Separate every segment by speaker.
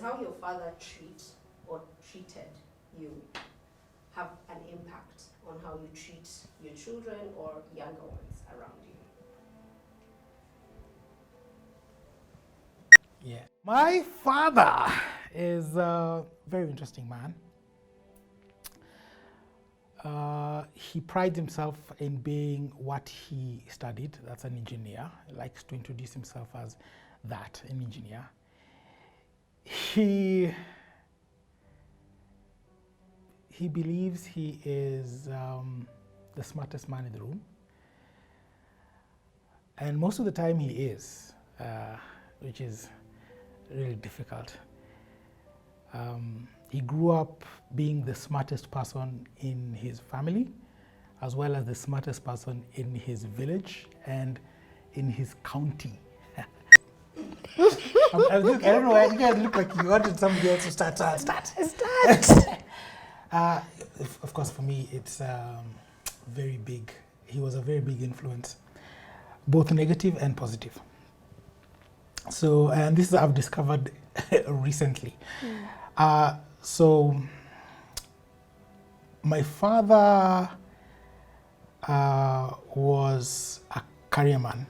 Speaker 1: how your father treated you have an impact on how you treat your children or younger ones around you?
Speaker 2: Yeah. My father is a very interesting man. He prides himself in being what he studied. That's an engineer. He likes to introduce himself as that, an engineer. He believes he is the smartest man in the room. And most of the time he is, which is really difficult. He grew up being the smartest person in his family, as well as the smartest person in his village and in his county. I don't know why you guys look like you wanted somebody else to start. Of course, for me, it's very big. He was a very big influence, both negative and positive. So, and this I've discovered recently. So, my father was a career man.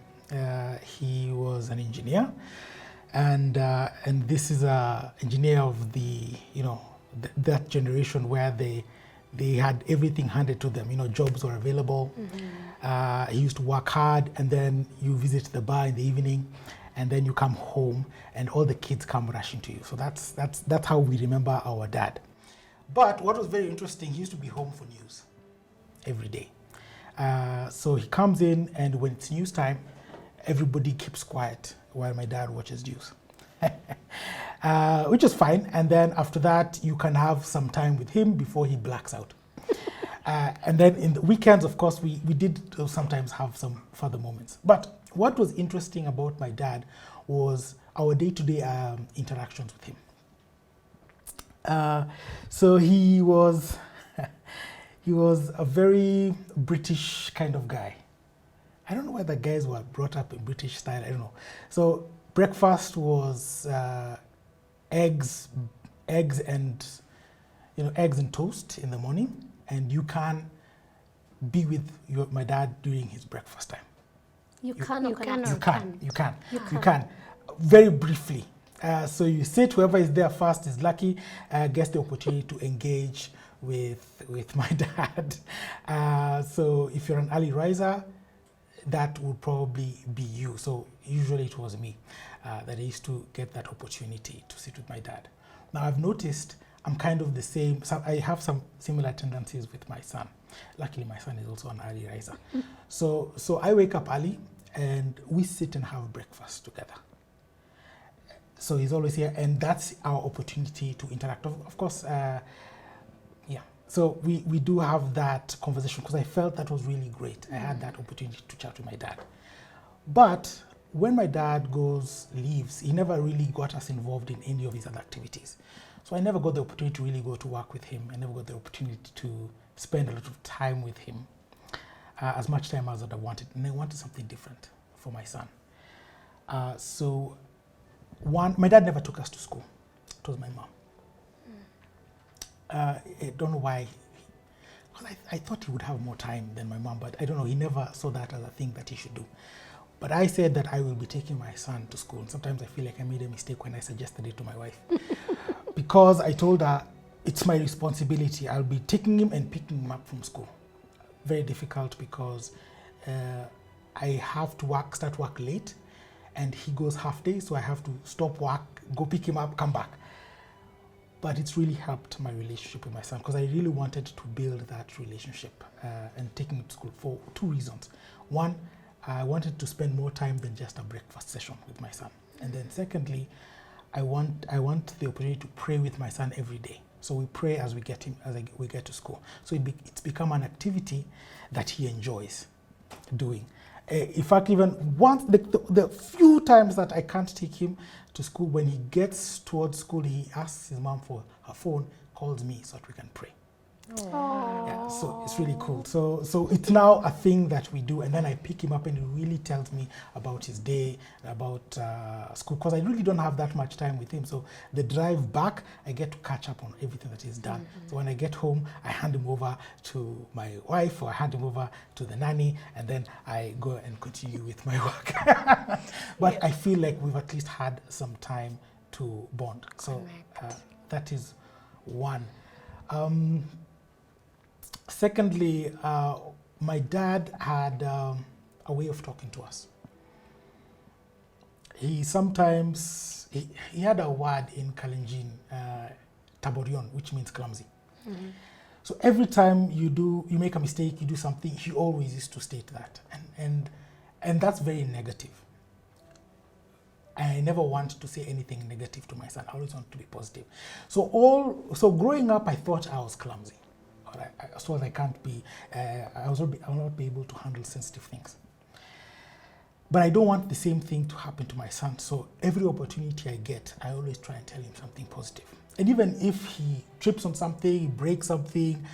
Speaker 2: He was an engineer, and this is a engineer of the that generation where they had everything handed to them. Jobs were available. Mm-hmm. He used to work hard, and then you visit the bar in the evening, and then you come home, and all the kids come rushing to you. So that's how we remember our dad. But what was very interesting, he used to be home for news every day. So he comes in, and when it's news time, everybody keeps quiet while my dad watches news. Which is fine. And then after that, you can have some time with him before he blacks out. And then in the weekends, of course, we did sometimes have some further moments. But what was interesting about my dad was our day-to-day interactions with him. So he was a very British kind of guy. I don't know whether guys were brought up in British style, I don't know. So breakfast was eggs and toast in the morning, and you can be with my dad during his breakfast time. You can. Very briefly. So you sit, whoever is there first is lucky, gets the opportunity to engage with my dad. So if you're an early riser, that would probably be you. So usually it was me that I used to get that opportunity to sit with my dad. Now I've noticed I'm kind of the same. So I have some similar tendencies with my son. Luckily, my son is also an early riser. So I wake up early and we sit and have breakfast together. So he's always here, and that's our opportunity to interact. Of course, So we do have that conversation because I felt that was really great. I had that opportunity to chat with my dad. But when my dad leaves, he never really got us involved in any of his other activities. So I never got the opportunity to really go to work with him. I never got the opportunity to spend a lot of time with him, as much time as I wanted. And I wanted something different for my son. My dad never took us to school. It was my mom. I don't know why. I thought he would have more time than my mom, but I don't know. He never saw that as a thing that he should do. But I said that I will be taking my son to school. And sometimes I feel like I made a mistake when I suggested it to my wife. Because I told her, it's my responsibility. I'll be taking him and picking him up from school. Very difficult because I have to start work late, and he goes half day, so I have to stop work, go pick him up, come back. But it's really helped my relationship with my son because I really wanted to build that relationship and taking him to school for two reasons. One, I wanted to spend more time than just a breakfast session with my son. And then secondly, I want the opportunity to pray with my son every day. So we pray as we get to school. So it's become an activity that he enjoys doing. In fact, even once the few times that I can't take him to school, when he gets towards school, he asks his mom for her phone, calls me so that we can pray. Yeah. So it's really cool. So it's now a thing that we do, and then I pick him up and he really tells me about his day, about school, because I really don't have that much time with him. So the drive back, I get to catch up on everything that he's done. So when I get home, I hand him over to my wife, or I hand him over to the nanny, and then I go and continue with my work. But I feel like we've at least had some time to bond. So that is one. Secondly, my dad had a way of talking to us. He sometimes, he had a word in Kalenjin, taborion, which means clumsy. So every time you make a mistake, you do something, he always used to state that. And that's very negative. I never want to say anything negative to my son. I always want to be positive. So growing up, I thought I was clumsy. So I can't be, I will not be able to handle sensitive things. But I don't want the same thing to happen to my son. So every opportunity I get, I always try and tell him something positive. And even if he trips on something, he breaks something,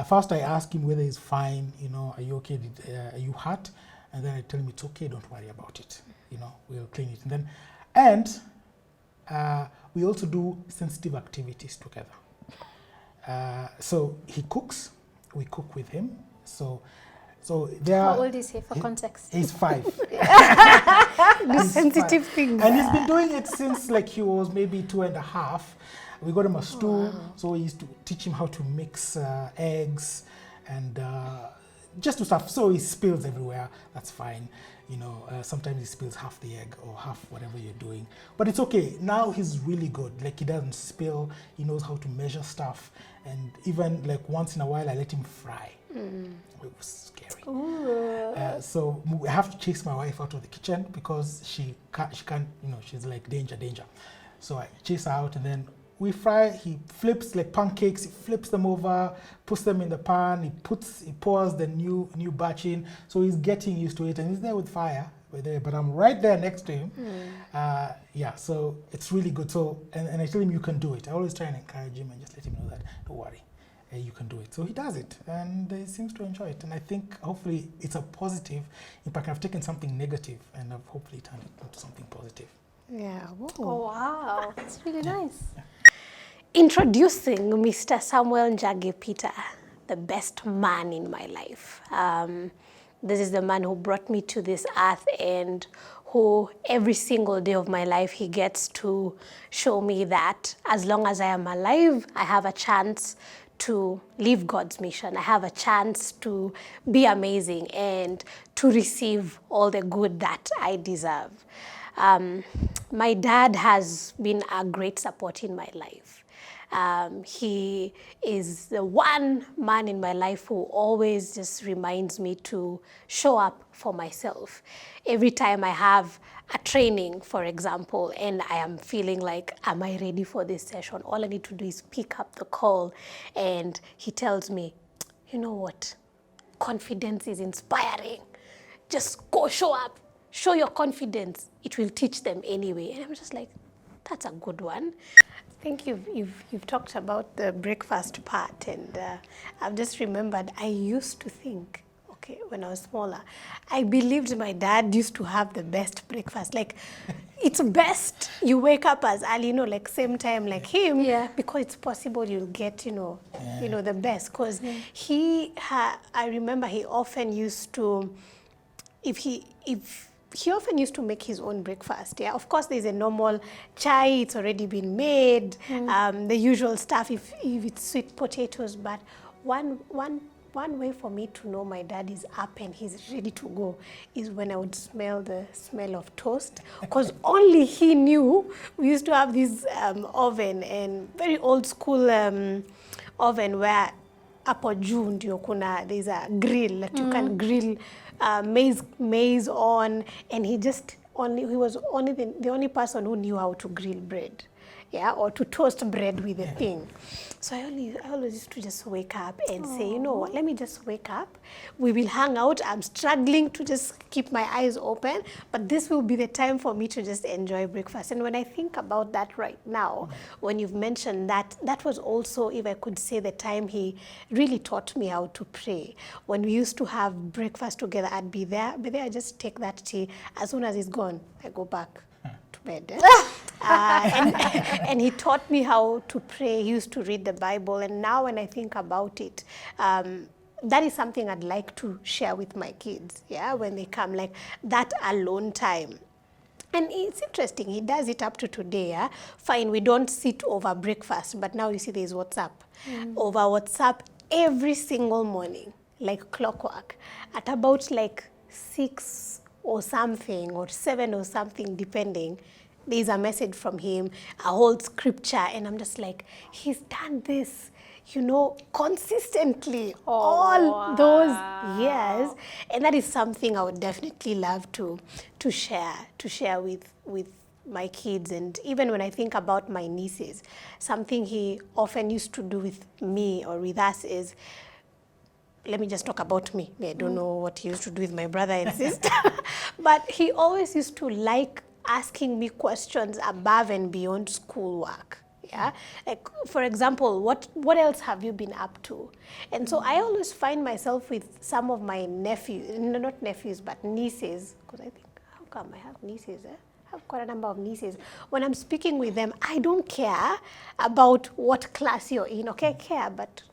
Speaker 2: first I ask him whether he's fine, are you okay, are you hurt? And then I tell him it's okay, don't worry about it. We'll clean it. And then we also do sensitive activities together. So he cooks, we cook with him. So there.
Speaker 3: How old is he, for context?
Speaker 2: He's 5.
Speaker 3: The sensitive things.
Speaker 2: And he's been doing it since like he was maybe 2.5. We got him a stool, so we used to teach him how to mix eggs and just to stuff. So he spills everywhere, that's fine. Sometimes he spills half the egg or half whatever you're doing. But it's okay. Now he's really good. Like, he doesn't spill. He knows how to measure stuff. And even like once in a while, I let him fry. It was scary. So I have to chase my wife out of the kitchen because she can't, she's like danger. So I chase her out, and then we fry. He flips like pancakes. He flips them over, puts them in the pan. He pours the new batch in. So he's getting used to it, and he's there with fire. But I'm right there next to him. So it's really good. So and I tell him you can do it. I always try and encourage him and just let him know that don't worry, you can do it. So he does it, and he seems to enjoy it. And I think hopefully it's a positive impact. I've taken something negative and I've hopefully turned it into something positive.
Speaker 3: Yeah. Whoa.
Speaker 1: Oh, wow.
Speaker 3: That's really nice.
Speaker 2: Yeah.
Speaker 3: Introducing Mr. Samuel Njagi Peter, the best man in my life. This is the man who brought me to this earth, and who every single day of my life, he gets to show me that as long as I am alive, I have a chance to live God's mission. I have a chance to be amazing and to receive all the good that I deserve. My dad has been a great support in my life. He is the one man in my life who always just reminds me to show up for myself. Every time I have a training, for example, and I am feeling like, am I ready for this session? All I need to do is pick up the call, and he tells me, you know what? Confidence is inspiring. Just go show up. Show your confidence. It will teach them anyway. And I'm just like, that's a good one. I think you've talked about the breakfast part, and I've just remembered I used to think, okay, when I was smaller, I believed my dad used to have the best breakfast. Like, it's best you wake up as early, like same time like him, because it's possible you'll get, the best. Because I remember he often used to, he often used to make his own breakfast. Yeah, of course, there's a normal chai. It's already been made. The usual stuff. If it's sweet potatoes, but one way for me to know my dad is up and he's ready to go is when I would smell the smell of toast, because only he knew. We used to have this oven, and very old school oven where hapo juu ndio there's a grill that you can grill maize on, and he was only the only person who knew how to grill bread. yeah, or to toast bread with a thing. So I always used to just wake up and say, you know what, let me just wake up. We will hang out. I'm struggling to just keep my eyes open, but this will be the time for me to just enjoy breakfast. And when I think about that right now, when you've mentioned that, that was also, if I could say, the time he really taught me how to pray. When we used to have breakfast together, I'd be there, I just take that tea. As soon as he's gone, I go back to bed. And he taught me how to pray. He used to read the Bible. And now when I think about it, that is something I'd like to share with my kids, yeah, when they come, like that alone time. And it's interesting, he does it up to today. Yeah? Fine, we don't sit over breakfast, but now you see there's WhatsApp. Over WhatsApp every single morning, like clockwork, at about like 6 or something, or 7 or something, depending. There's a message from him, a whole scripture, and I'm just like, he's done this, you know, consistently all those years. And that is something I would definitely love to share with my kids. And even when I think about my nieces, something he often used to do with me or with us is, let me just talk about me. I don't know what he used to do with my brother and sister, but he always used to like asking me questions above and beyond schoolwork. Yeah, like for example, what else have you been up to? And so I always find myself with some of my nephews, not nephews, but nieces, because I think, how come I have nieces? I have quite a number of nieces. When I'm speaking with them, I don't care about what class you're in. Okay, I care, but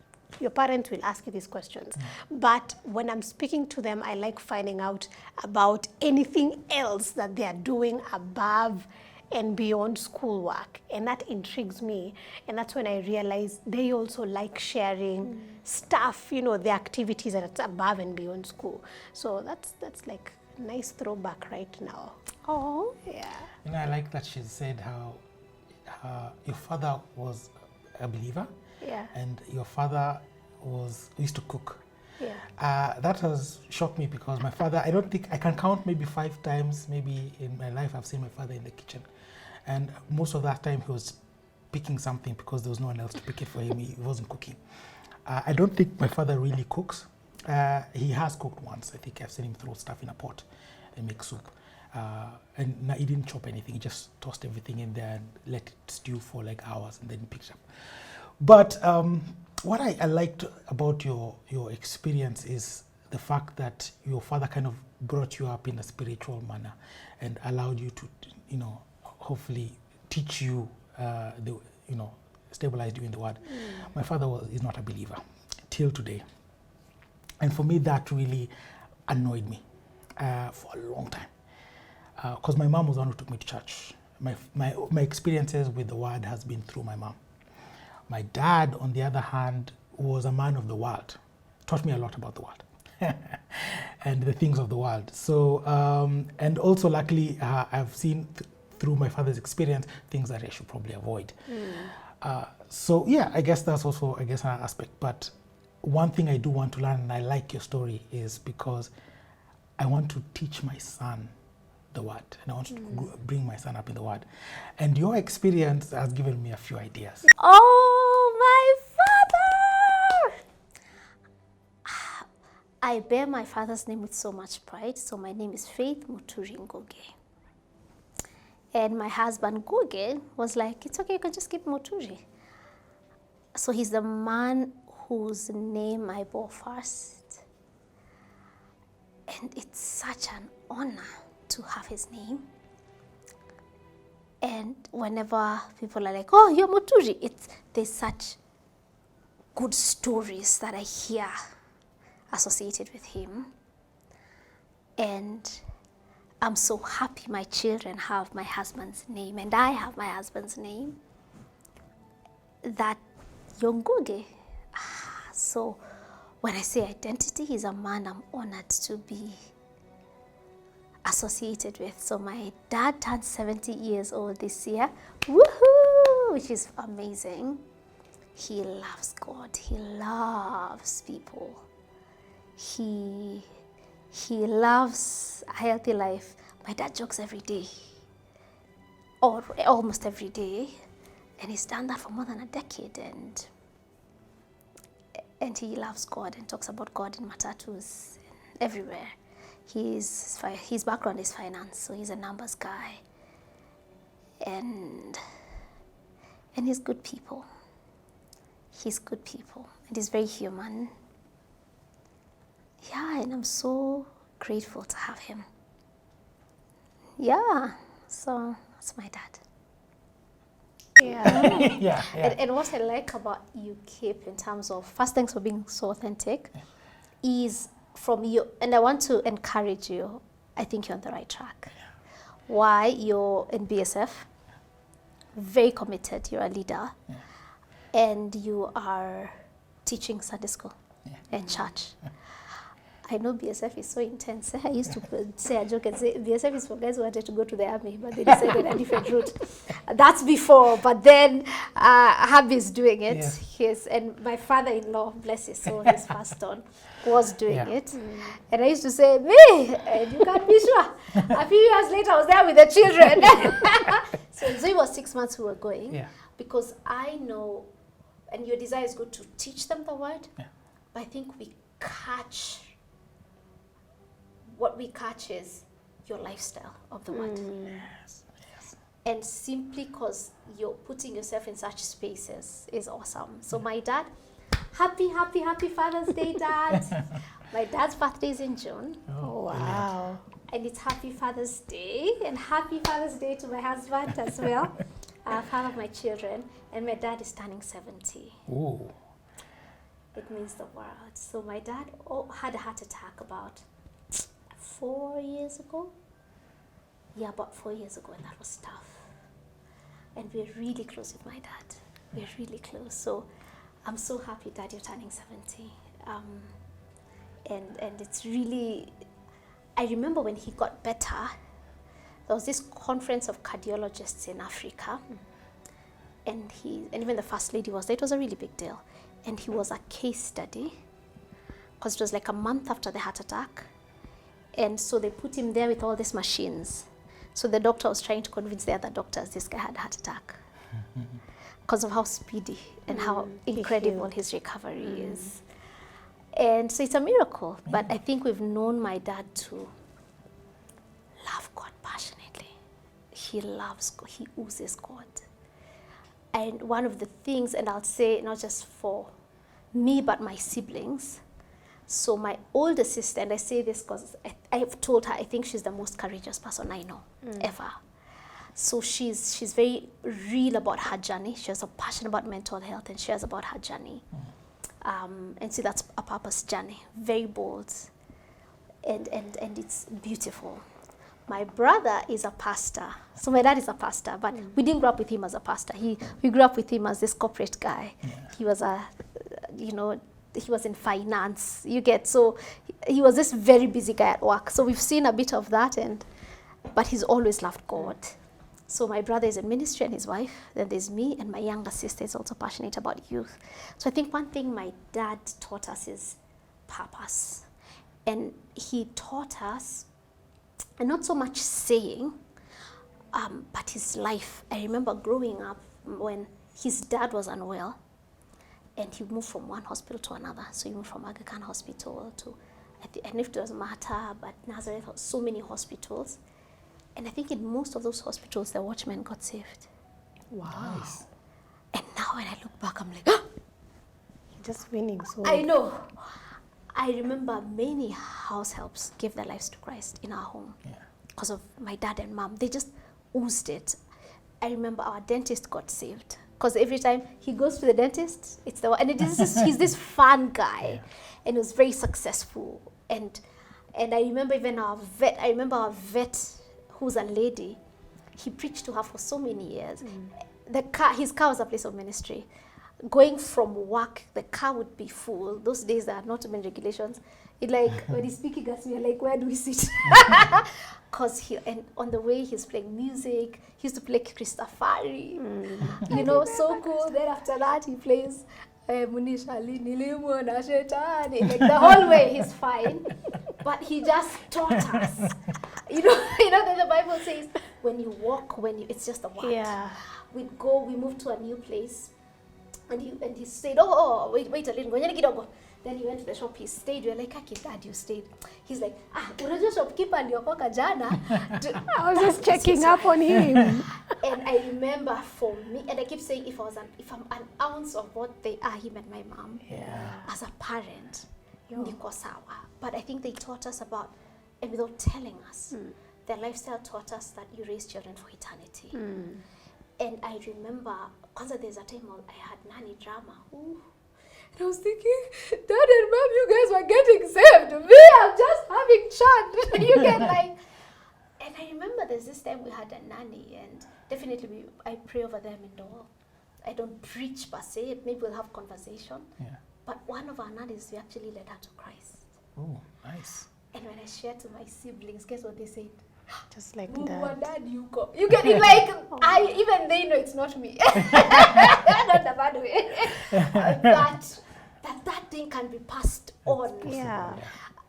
Speaker 3: your parents will ask you these questions. But when I'm speaking to them, I like finding out about anything else that they are doing above and beyond schoolwork. And that intrigues me. And that's when I realize they also like sharing stuff, you know, the activities that's above and beyond school. So that's like a nice throwback right now.
Speaker 4: Oh.
Speaker 3: Yeah.
Speaker 2: You know, I like that she said how your father was a believer.
Speaker 3: Yeah.
Speaker 2: And your father used to cook.
Speaker 3: Yeah.
Speaker 2: That has shocked me because my father, I don't think, I can count maybe 5 times maybe in my life I've seen my father in the kitchen. And most of that time he was picking something because there was no one else to pick it for him. He wasn't cooking. I don't think my father really cooks. He has cooked once. I think I've seen him throw stuff in a pot and make soup. And he didn't chop anything. He just tossed everything in there and let it stew for like hours and then he picked it up. But what I liked about your experience is the fact that your father kind of brought you up in a spiritual manner and allowed you to, you know, hopefully teach you, stabilize you in the word. My father is not a believer till today. And for me, that really annoyed me for a long time. Because my mom was the one who took me to church. My experiences with the word has been through my mom. My dad, on the other hand, was a man of the world, taught me a lot about the world and the things of the world. So, and also luckily, I've seen through my father's experience, things that I should probably avoid. So yeah, I guess that's also, an aspect. But one thing I do want to learn, and I like your story, is because I want to teach my son the word, and I want to bring my son up in the word. And your experience has given me a few ideas.
Speaker 4: Oh, my father! I bear my father's name with so much pride. So my name is Faith Muturi Ngugi. And my husband, Ngugi, was like, it's okay, you can just keep Muturi. So he's the man whose name I bore first. And it's such an honor to have his name. And whenever people are like, oh, you're Muturi, there's such good stories that I hear associated with him. And I'm so happy my children have my husband's name and I have my husband's name. That Ngugi. So when I say identity, he's a man I'm honored to be associated with. So my dad turned 70 years old this year, woohoo, which is amazing. He loves God, he loves people. He loves a healthy life. My dad jokes every day, or almost every day, And he's done that for more than a decade, and he loves God and talks about God in matatus everywhere. His background is finance, so he's a numbers guy. And he's good people. He's good people, and he's very human. Yeah, and I'm so grateful to have him. Yeah, so that's my dad.
Speaker 3: Yeah.
Speaker 2: Yeah, yeah.
Speaker 4: And what I like about you, Kip, in terms of, first, thanks for being so authentic, is from you, and I want to encourage you, I think you're on the right track. Why? You're in BSF, very committed, you're a leader, and you are teaching Sunday school and church. I know BSF is so intense. I used to say a joke and say BSF is for guys who wanted to go to the army, but they decided a different route. That's before, but then Habi is doing it. Yes, and my father-in-law, bless his soul, he's passed on, was doing it. And I used to say, me, and you can't be sure. A few years later, I was there with the children. So it was 6 months we were going, because I know, and your desire is good to teach them the word, but I think we catch, what we catch is your lifestyle of the word.
Speaker 2: Yes.
Speaker 4: And simply because you're putting yourself in such spaces is awesome. So my dad, happy Father's Day, Dad. My dad's birthday is in June.
Speaker 2: Oh,
Speaker 3: Wow.
Speaker 4: And it's happy Father's Day. And happy Father's Day to my husband as well, father of my children. And my dad is turning 70.
Speaker 2: Ooh.
Speaker 4: It means the world. So my dad had a heart attack about 4 years ago. Yeah, about 4 years ago, and that was tough. And we're really close with my dad. We're really close. So I'm so happy that you're turning 70. And it's really, I remember when he got better, there was this conference of cardiologists in Africa. And even the first lady was there. It was a really big deal. And he was a case study, because it was like a month after the heart attack. And so they put him there with all these machines. So the doctor was trying to convince the other doctors this guy had a heart attack because of how speedy and how incredible his recovery is. And so it's a miracle. But I think we've known my dad to love God passionately. He loves God. He oozes God. And one of the things, and I'll say not just for me, but my siblings. So my older sister, and I say this because I've told her, I think she's the most courageous person I know, ever. So she's very real about her journey. She has a passion about mental health and shares about her journey. And see, that's a purpose journey, very bold. And it's beautiful. My brother is a pastor. So my dad is a pastor, but we didn't grow up with him as a pastor. We grew up with him as this corporate guy. He was he was in finance, so he was this very busy guy at work. So we've seen a bit of that, but he's always loved God. So my brother is in ministry and his wife, then there's me, and my younger sister is also passionate about youth. So I think one thing my dad taught us is purpose. And he taught us, and not so much saying, but his life. I remember growing up when his dad was unwell, and he moved from one hospital to another. So he moved from Aga Khan Hospital to, I don't know if it was Mater, but Nazareth, so many hospitals. And I think in most of those hospitals, the watchmen got saved.
Speaker 3: Wow.
Speaker 2: Nice.
Speaker 4: And now when I look back, I'm like, ah!
Speaker 3: Just winning. So
Speaker 4: I know. I remember many house helps gave their lives to Christ in our home because of my dad and mom. They just oozed it. I remember our dentist got saved. Because every time he goes to the dentist, it's the one, and he's this fun guy, and he was very successful. And I remember even our vet, who's a lady, he preached to her for so many years. His car was a place of ministry. Going from work, the car would be full. Those days there are not many regulations. When he's speaking at me, I'm like, where do we sit? Because and on the way he's playing music. He used to play Christafari, so cool. Then after that he plays Munishali Nilimuna Shetani. Like the whole way he's fine, but he just taught us. The Bible says, when you walk, it's just a word.
Speaker 3: Yeah.
Speaker 4: We moved to a new place, and he said, oh, wait a little, ngojeni kidogo. Then he went to the shop, he stayed. We're like, Aki, Dad, you stayed. He's like, unajua shopkeeper aliokoka jana.
Speaker 3: I was just checking up on him.
Speaker 4: And I remember for me, and I keep saying, if I'm an ounce of what they are, him and my mom, as a parent, niko sawa. But I think they taught us about, and without telling us, their lifestyle taught us that you raise children for eternity. And I remember, because there's a time I had nanny drama. Ooh. And I was thinking, Dad and Mom, you guys were getting saved. Me, I'm just having chat. You get like, and I remember there's this time we had a nanny, and definitely I pray over them in the wall. I don't preach per se, maybe we'll have conversation. Yeah. But one of our nannies, we actually led her to Christ.
Speaker 2: Oh, nice. And
Speaker 4: when I shared to my siblings, guess what they said?
Speaker 3: Just like that.
Speaker 4: Dad, you go. You get it like, even they know it's not me. Not the bad way. that thing can be passed on.
Speaker 3: Yeah.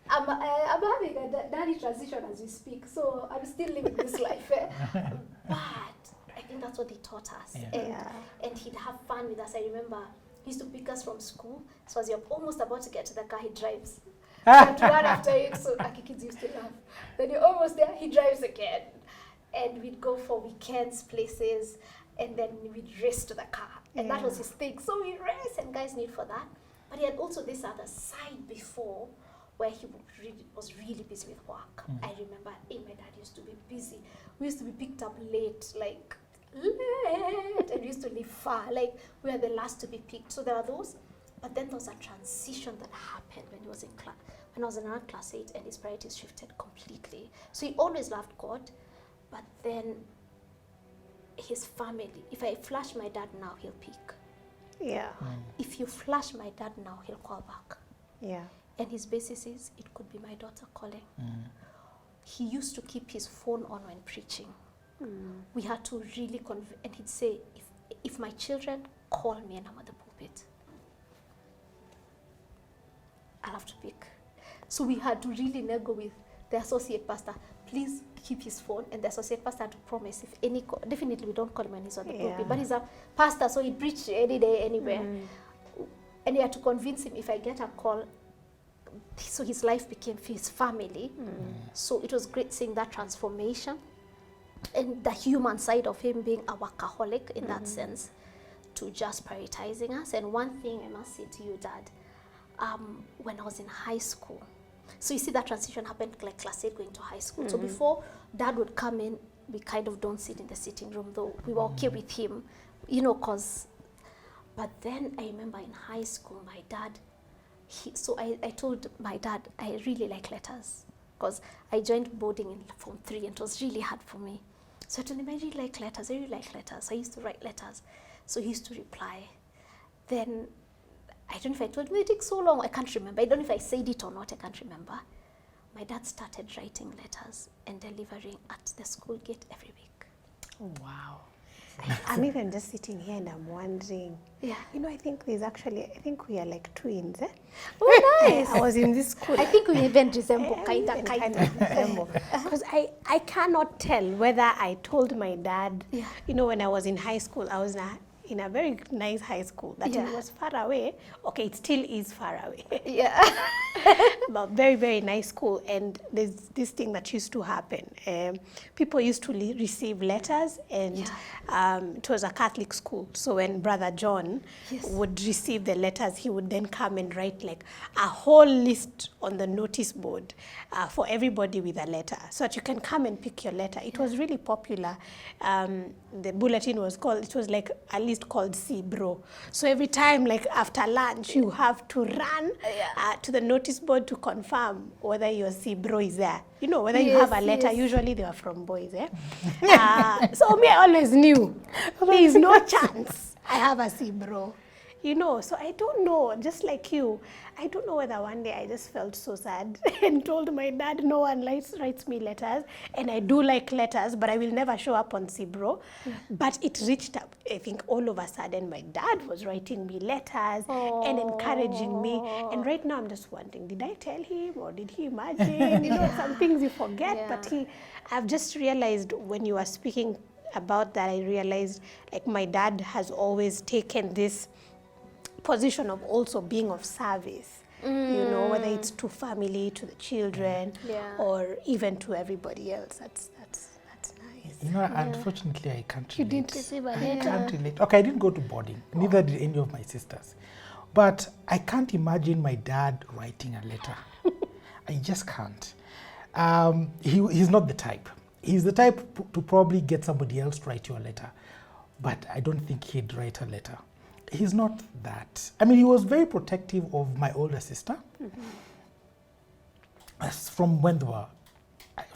Speaker 4: I'm having a daddy transition as we speak, so I'm still living this life. But I think that's what they taught us. Yeah. And he'd have fun with us. I remember he used to pick us from school. So as you're almost about to get to the car, he drives. You have to run after it, so Aki kids used to laugh. Then you're almost there, he drives again. And we'd go for weekends, places, and then we'd race to the car. And that was his thing. So we race, and guys need for that. But he had also this other side before, where he was really busy with work. I remember, my dad used to be busy. We used to be picked up late, and we used to live far. Like, we were the last to be picked. So there are those. But then there was a transition that happened when he was in class. When I was in around class 8, and his priorities shifted completely. So he always loved God, but then his family. If I flash my dad now, he'll pick.
Speaker 3: Yeah.
Speaker 4: If you flash my dad now, he'll call back.
Speaker 3: Yeah.
Speaker 4: And his basis is, it could be my daughter calling. He used to keep his phone on when preaching. We had to really and he'd say, if my children call me and I'm at the pulpit, I'll have to pick. So we had to really nego with the associate pastor, please keep his phone, and the associate pastor had to promise, if any call, definitely we don't call him when he's on the pulpit, but he's a pastor, so he'd preach any day, anywhere. And he had to convince him, if I get a call, so his life became his family. So it was great seeing that transformation, and the human side of him being a workaholic in that sense, to just prioritizing us. And one thing I must say to you, Dad, when I was in high school, so you see that transition happened like class 8 going to high school. So before Dad would come in, we kind of don't sit in the sitting room, though we were okay with him, but then I remember in high school, my dad, so I told my dad, I really like letters, because I joined boarding in Form 3, and it was really hard for me. So I told him, I really like letters. I used to write letters. So he used to reply. Then, I don't know if I told him, it takes so long, I can't remember. I don't know if I said it or not, I can't remember. My dad started writing letters and delivering at the school gate every week.
Speaker 3: Oh, wow. I'm even just sitting here and I'm wondering.
Speaker 4: Yeah.
Speaker 3: I think I think we are like twins.
Speaker 4: Oh, nice.
Speaker 3: I was in this school.
Speaker 4: I think we even resemble, kind of
Speaker 3: resemble. Because I cannot tell whether I told my dad, when I was in high school, I was in a very nice high school, that it was far away. Okay, it still is far away.
Speaker 4: Yeah.
Speaker 3: But very, very nice school. And there's this thing that used to happen. People used to receive letters, and it was a Catholic school. So when Brother John would receive the letters, he would then come and write like a whole list on the notice board for everybody with a letter, so that you can come and pick your letter. It was really popular. The bulletin was like at least called C Bro. So every time, like after lunch, you have to run to the notice board to confirm whether your C Bro is there. Whether you have a letter. Usually they were from boys. So me, I always knew there is no chance I have a C Bro. You know, so I don't know, just like you, I don't know whether one day I just felt so sad and told my dad, no one writes me letters, and I do like letters, but I will never show up on Cibro. But it reached up, I think all of a sudden my dad was writing me letters and encouraging me. And right now I'm just wondering, did I tell him or did he imagine? You know, some things you forget, but I've just realized when you were speaking about that, I realized like my dad has always taken this position of also being of service, you know, whether it's to family, to the children, or even to everybody else. That's nice.
Speaker 2: You know, unfortunately, I can't relate.
Speaker 4: You didn't receive a
Speaker 2: I
Speaker 4: letter?
Speaker 2: can't relate. Okay, I didn't go to boarding. Neither did any of my sisters. But I can't imagine my dad writing a letter. I just can't. He's not the type. He's the type to probably get somebody else to write you a letter. But I don't think he'd write a letter. He's not that. I mean, he was very protective of my older sister. As from when they were,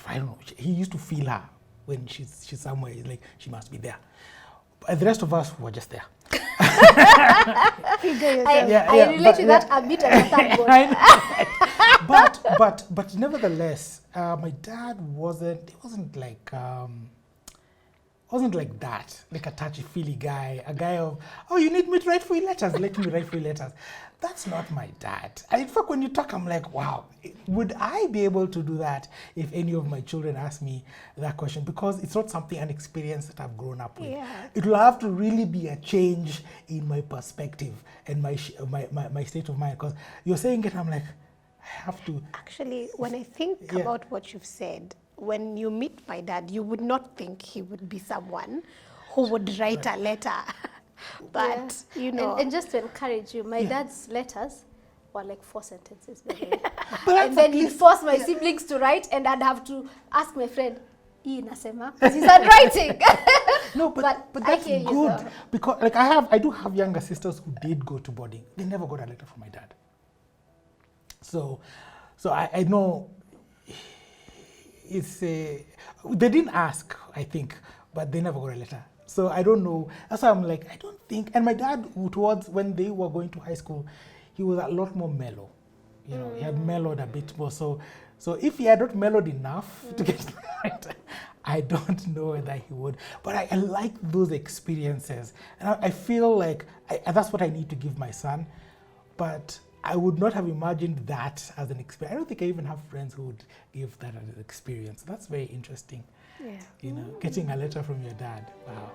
Speaker 2: I don't know, he used to feel her when she's somewhere. He's like, she must be there. But the rest of us were just there.
Speaker 4: I relate to that a bit as a third one.
Speaker 2: But nevertheless, my dad wasn't like that, like a touchy-feely guy, a guy of, oh, you need me to write for you letters, let me write for you letters. That's not my dad. In fact, when you talk, I'm like, wow, would I be able to do that if any of my children ask me that question? Because it's not something, an experience that I've grown up with. It will have to really be a change in my perspective and my state of mind. Because you're saying it, I'm like, I have to.
Speaker 3: Actually, when I think about what you've said, when you meet my dad, you would not think he would be someone who would write a letter. But, you know.
Speaker 4: And just to encourage you, my dad's letters were like 4 sentences, by the way.
Speaker 2: But
Speaker 4: And then he'd force my siblings to write, and I'd have to ask my friend, hii nasema, because he's handwriting.
Speaker 2: No, but that's
Speaker 4: I hear you,
Speaker 2: good.
Speaker 4: though.
Speaker 2: Because like I do have younger sisters who did go to boarding. They never got a letter from my dad. So I know it's they didn't ask, I think, but they never got a letter. So I don't know. That's why I'm like, I don't think. And my dad, towards when they were going to high school, he was a lot more mellow. You know, he had mellowed a bit more. So if he had not mellowed enough to get right, I don't know whether he would. But I like those experiences, and I feel like that's what I need to give my son. But I would not have imagined that as an experience. I don't think I even have friends who would give that as an experience. That's very interesting.
Speaker 3: Yeah.
Speaker 2: You know, getting a letter from your dad. Wow.